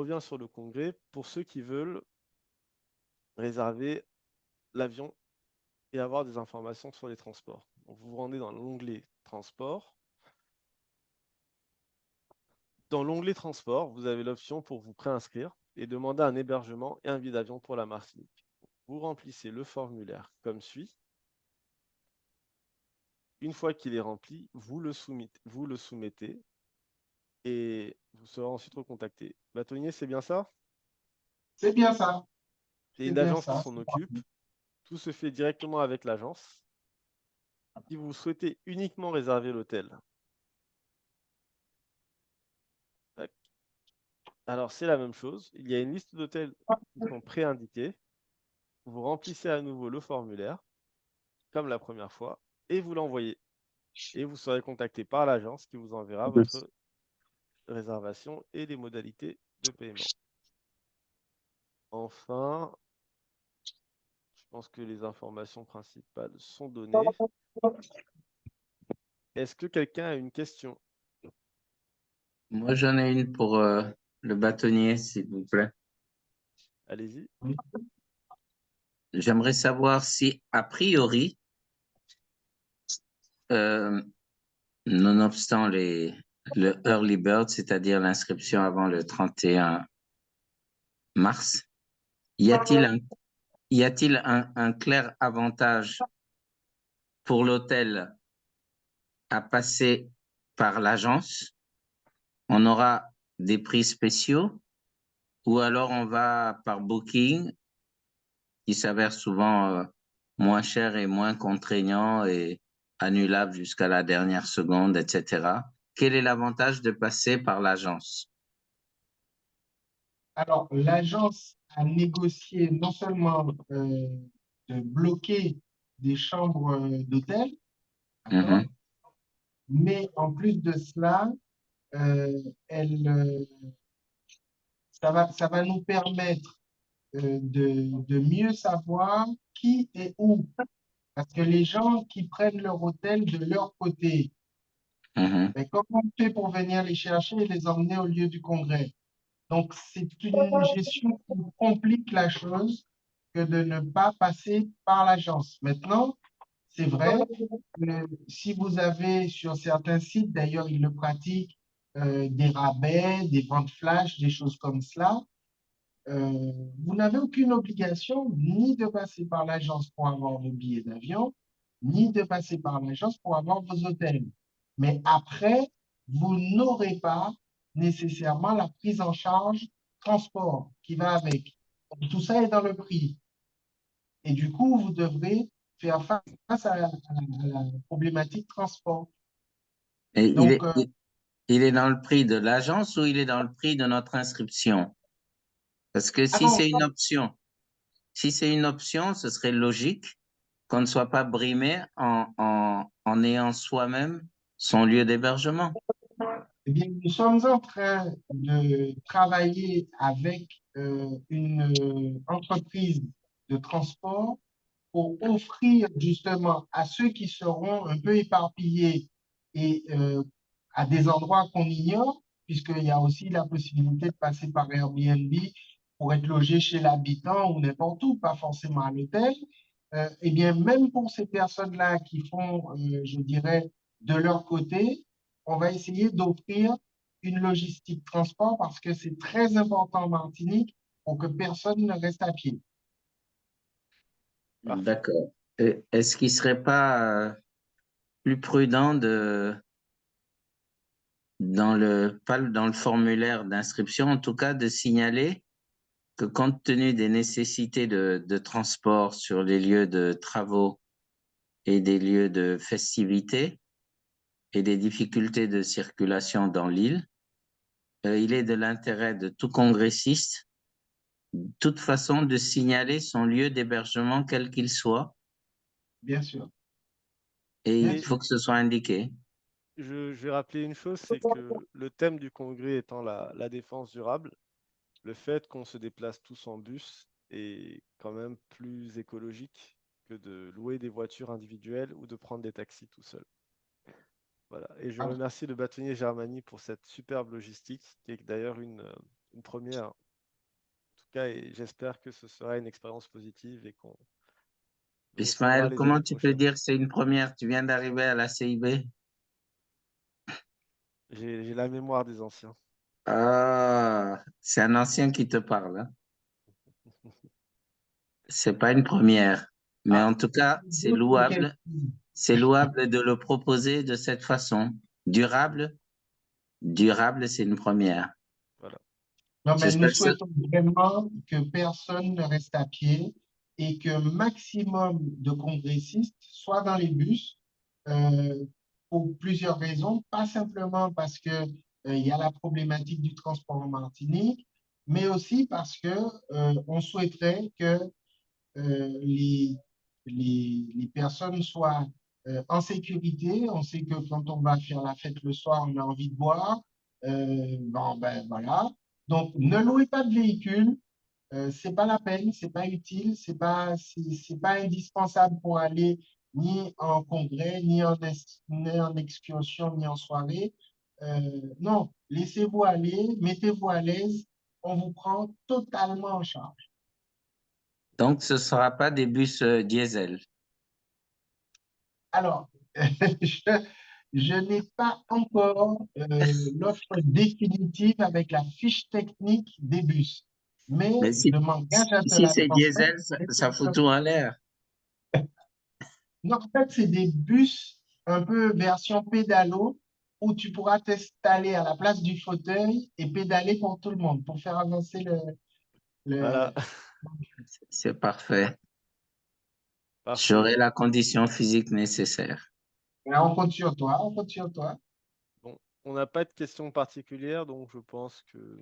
revient sur le congrès pour ceux qui veulent réserver l'avion et avoir des informations sur les transports. Donc, vous vous rendez dans l'onglet Transport. Dans l'onglet Transport, vous avez l'option pour vous préinscrire et demander un hébergement et un billet d'avion pour la Martinique. Vous remplissez le formulaire comme suit. Une fois qu'il est rempli, vous le soumettez et vous serez ensuite recontacté. Bâtonnier, c'est bien ça? C'est bien ça. C'est C'est une bien agence qui ça. s'en occupe. Tout se fait directement avec l'agence. Si vous souhaitez uniquement réserver l'hôtel, alors c'est la même chose. Il y a une liste d'hôtels qui sont préindiqués. Vous remplissez à nouveau le formulaire, comme la première fois, et vous l'envoyez. Et vous serez contacté par l'agence qui vous enverra votre réservation et les modalités de paiement. Enfin, je pense que les informations principales sont données. Est-ce que quelqu'un a une question? Moi, j'en ai une pour le bâtonnier, s'il vous plaît. Allez-y. J'aimerais savoir si, a priori, euh, nonobstant le early bird, c'est-à-dire l'inscription avant le 31 mars, y a-t-il un clair avantage pour l'hôtel à passer par l'agence? On aura des prix spéciaux ou alors on va par Booking qui s'avère souvent moins cher et moins contraignant et annulable jusqu'à la dernière seconde, etc. Quel est l'avantage de passer par l'agence? Alors, l'agence a négocié non seulement de bloquer des chambres d'hôtel, d'accord, Mhm, mais en plus de cela, euh, ça va nous permettre de mieux savoir qui est où. Parce que les gens qui prennent leur hôtel de leur côté, mhm. mais comment on fait pour venir les chercher et les emmener au lieu du congrès? Donc, c'est une gestion qui complique la chose que de ne pas passer par l'agence. Maintenant, c'est vrai, si vous avez sur certains sites, d'ailleurs, ils le pratiquent, des rabais, des ventes flash, des choses comme cela, vous n'avez aucune obligation ni de passer par l'agence pour avoir vos billets d'avion, ni de passer par l'agence pour avoir vos hôtels. Mais après, vous n'aurez pas nécessairement la prise en charge transport qui va avec. Donc, tout ça est dans le prix. Et du coup, vous devrez faire face à la problématique transport. Et Donc, il est dans le prix de l'agence ou il est dans le prix de notre inscription? Parce que ah si non, c'est une option, si c'est une option, ce serait logique qu'on ne soit pas brimé en ayant soi-même son lieu d'hébergement. eh bien, nous sommes en train de travailler avec une entreprise de transport pour offrir justement à ceux qui seront un peu éparpillés et à des endroits qu'on ignore, puisqu'il y a aussi la possibilité de passer par Airbnb pour être logé chez l'habitant ou n'importe où, pas forcément à l'hôtel. Eh bien, même pour ces personnes-là qui font, je dirais, de leur côté, on va essayer d'offrir une logistique transport parce que c'est très important en Martinique pour que personne ne reste à pied. Parfait. D'accord. Est-ce qu'il ne serait pas plus prudent pas dans le formulaire d'inscription, en tout cas, de signaler que compte tenu des nécessités de transport sur les lieux de travaux et des lieux de festivités et des difficultés de circulation dans l'île, il est de l'intérêt de tout congressiste, de toute façon, de signaler son lieu d'hébergement, quel qu'il soit, Bien sûr. et Bien il Et sûr. faut que ce soit indiqué. je vais rappeler une chose, c'est que le thème du congrès étant la défense durable, le fait qu'on se déplace tous en bus est quand même plus écologique que de louer des voitures individuelles ou de prendre des taxis tout seul. Voilà. Et je remercie le bâtonnier Germany pour cette superbe logistique, qui est d'ailleurs une première. En tout cas, et j'espère que ce sera une expérience positive et qu'on vous retrouvera Ismaël, les comment années tu peux prochaines. dire que c'est une première? Tu viens d'arriver à la CIB? J'ai la mémoire des anciens. Ah, c'est un ancien qui te parle, hein. C'est pas une première, mais Ah, en tout cas, c'est d'autres louable. questions. C'est louable de le proposer de cette façon. Durable, durable, c'est une première. Voilà. Non, mais nous J'espère que ça- souhaitons vraiment que personne ne reste à pied et que maximum de congressistes soient dans les bus euh, pour plusieurs raisons, pas simplement parce que il y a la problématique du transport en Martinique, mais aussi parce que on souhaiterait que les, les personnes soient en sécurité. On sait que quand on va faire la fête le soir, on a envie de boire. Bon, ben voilà. Donc, ne louez pas de véhicule. C'est pas la peine, c'est pas utile, c'est pas indispensable pour aller ni en congrès, ni en excursion, ni en soirée. Non, laissez-vous aller, mettez-vous à l'aise, on vous prend totalement en charge. Donc, ce ne sera pas des bus diesel. Alors, je, je n'ai pas encore l'offre définitive avec la fiche technique des bus, mais Mais je m'engage à te si la c'est transmettre. diesel, ça fout tout en l'air. Non, en fait, c'est des bus un peu version pédalo où tu pourras t'installer à la place du fauteuil et pédaler pour tout le monde, pour faire avancer le... Voilà. C'est parfait. Parfait. J'aurai la condition physique nécessaire. Là, on compte sur toi, on compte sur toi. Bon, on n'a pas de questions particulières, donc je pense que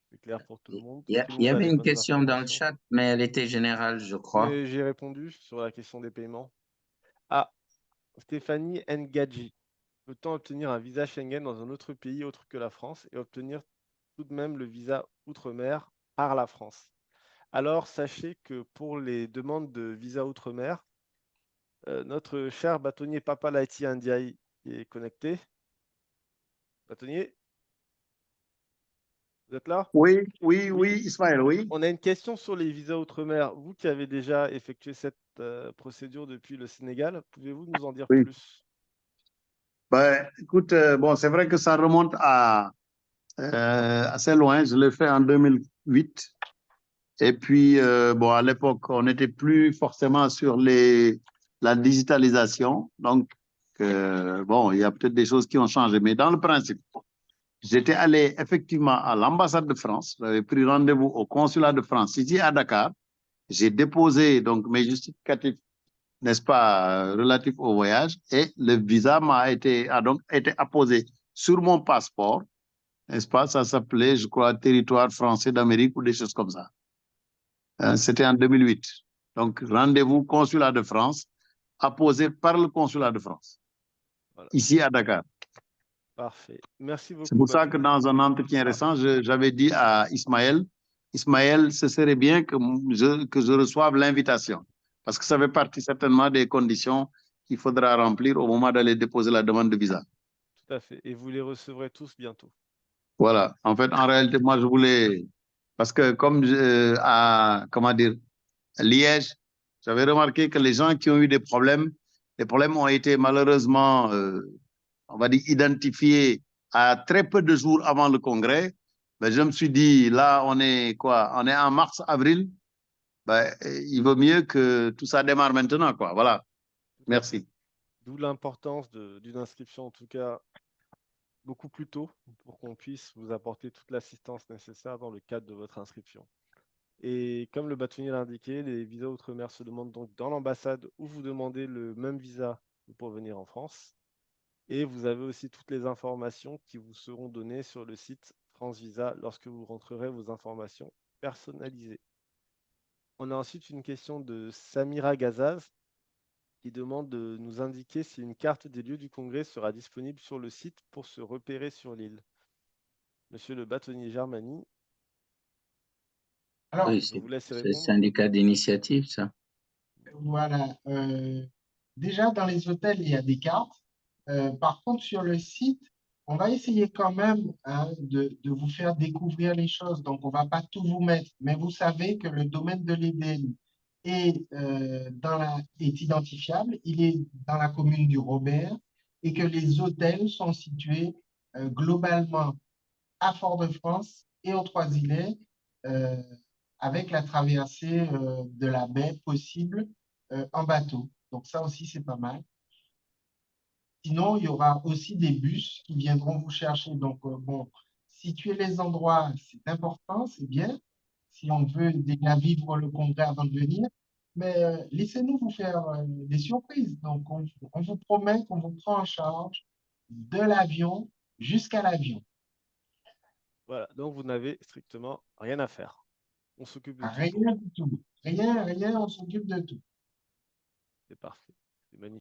c'est clair pour tout le monde. Il Tout le y monde a avait les une bonnes question dans le informations. chat, mais elle était générale, je crois. Mais j'ai répondu sur la question des paiements. Ah, Stéphanie Ngadji. Peut-on obtenir un visa Schengen dans un autre pays autre que la France et obtenir tout de même le visa outre-mer par la France? Alors, sachez que pour les demandes de visa outre-mer, notre cher bâtonnier Papa Laiti Ndiaye est connecté. Bâtonnier, vous êtes là? Oui, Oui. Ismaël, oui. On a une question sur les visas outre-mer. Vous qui avez déjà effectué cette procédure depuis le Sénégal, pouvez-vous nous en dire Oui. plus? Ben, écoute, bon, c'est vrai que ça remonte à assez loin. Je l'ai fait en 2008. Et puis, bon, à l'époque, on n'était plus forcément sur la digitalisation. Donc, bon, il y a peut-être des choses qui ont changé. Mais dans le principe, j'étais allé effectivement à l'ambassade de France. J'avais pris rendez-vous au consulat de France ici à Dakar. J'ai déposé donc mes justificatifs, n'est-ce pas, relatifs au voyage, et le visa a donc été apposé sur mon passeport, n'est-ce pas? Ça s'appelait, je crois, territoire français d'Amérique ou des choses comme ça. C'était en 2008. Donc, rendez-vous consulat de France, apposé par le consulat de France, Voilà, ici à Dakar. parfait. Merci C'est beaucoup, pour ça que bâtonnier. dans un entretien récent, j'avais dit à Ismaël, Ismaël, ce serait bien que je reçoive l'invitation, parce que ça fait partie certainement des conditions qu'il faudra remplir au moment d'aller déposer la demande de visa. Tout à fait. Et vous les recevrez tous bientôt. Voilà. En fait, en réalité, moi, je voulais, parce que comme comment dire, à Liège, j'avais remarqué que les gens qui ont eu des problèmes, les problèmes ont été malheureusement, on va dire, identifiés à très peu de jours avant le congrès. Ben, je me suis dit, là, on est quoi? On est en mars, avril. Ben, il vaut mieux que tout ça démarre maintenant, quoi. Voilà. Tout à fait. Merci. D'où l'importance d'une inscription, en tout cas, beaucoup plus tôt, pour qu'on puisse vous apporter toute l'assistance nécessaire dans le cadre de votre inscription. Et comme le bâtonnier l'a indiqué, les visas outre-mer se demandent donc dans l'ambassade où vous demandez le même visa pour venir en France. Et vous avez aussi toutes les informations qui vous seront données sur le site France Visa lorsque vous rentrerez vos informations personnalisées. On a ensuite une question de Samira Gazaz qui demande de nous indiquer si une carte des lieux du congrès sera disponible sur le site pour se repérer sur l'île. Monsieur le bâtonnier Germani, Alors, Oui, je vous laisse c'est le répondre. syndicat d'initiative, ça. voilà. Déjà, dans les hôtels, il y a des cartes. Par contre, sur le site, On va essayer quand même hein, de vous faire découvrir les choses. Donc, on va pas tout vous mettre. Mais vous savez que le domaine de l'Éden est identifiable. Il est dans la commune du Robert et que les hôtels sont situés globalement à Fort-de-France et aux Trois-Îlets euh, avec la traversée de la baie possible en bateau. Donc, ça aussi, c'est pas mal. Sinon, il y aura aussi des bus qui viendront vous chercher. Donc, bon, situer les endroits, c'est important, c'est bien, si on veut déjà vivre le congrès avant de venir. Mais laissez-nous vous faire des surprises. Donc, on vous promet qu'on vous prend en charge de l'avion jusqu'à l'avion. Voilà, donc vous n'avez strictement rien à faire. On s'occupe de tout pour vous. Rien du tout. Rien, rien, on s'occupe de tout. C'est parfait. C'est magnifique.